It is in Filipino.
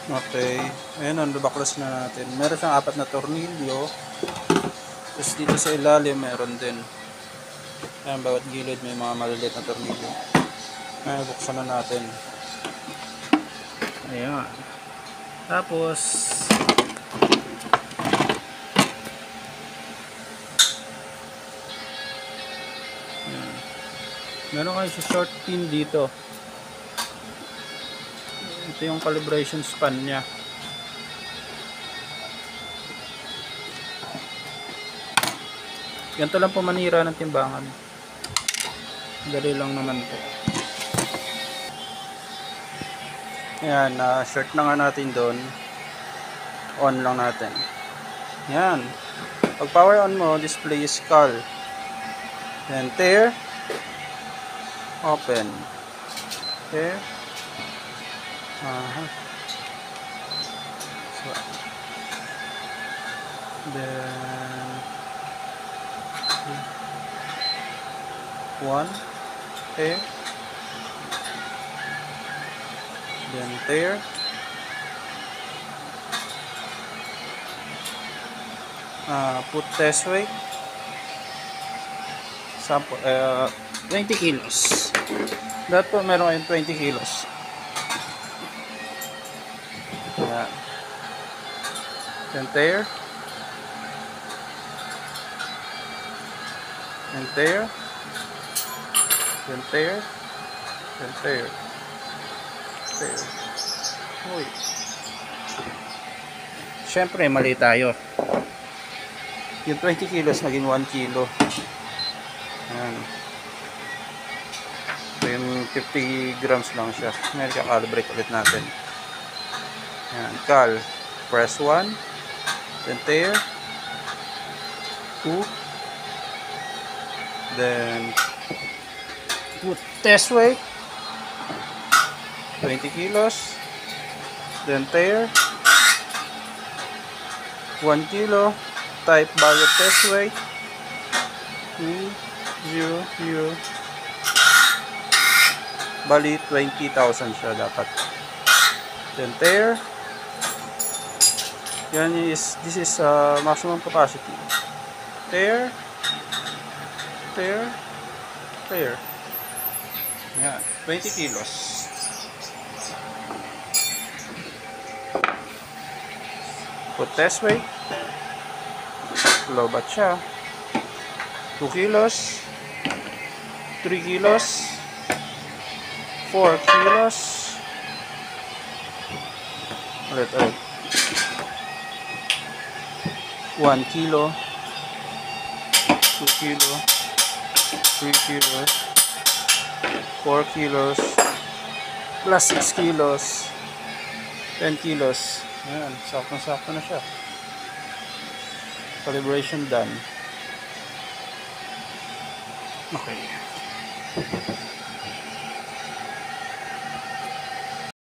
Okay. Ayan, nabaklas na natin. Meron siyang 4 na tornilyo. Tapos dito sa ilalim, meron din. Ayan, bawat gilid may mga maliliit na tornilyo. Ayan, buksan na natin. Ayan. Tapos, ayan. Meron kayo sa short pin dito. Ito yung calibration span niya. Ganito lang po manira ng timbangan. Dali lang naman po. Ayan, short na nga natin doon. On lang natin. Ayan. Pag power on mo, display is call. Then tear. Open. Tear. So, then 1 tear, then tear, put test weight, sample, 20 kilos. Dapat po meron kayong 20 kilos. Ayan. Then tear, then tear, then tear, then tear, tear. Uy. Siyempre mali tayo. Yung 20 kilos naging 1 kilo. Ayan. So yung 50 grams lang siya. Ngayon kakalibrate ulit natin. Ayan. Cal. Press 1. Then tear. 2. Then put test weight 20 kilos, then tear 1 kilo, type barrier test weight 0 bali 20,000 siya dapat, then tear. Yan is, this is maximum capacity. Tear, tear, tear. Yan, 20 kilos. Put test weight. Low bat siya. 2 kilos. 3 kilos. 4 kilos. Ulit. 1 kilo. 2 kilo. 3 kilos. 4 kilos. Plus 6 kilos. 10 kilos. Ayan, sakto na siya. Calibration done. Okay.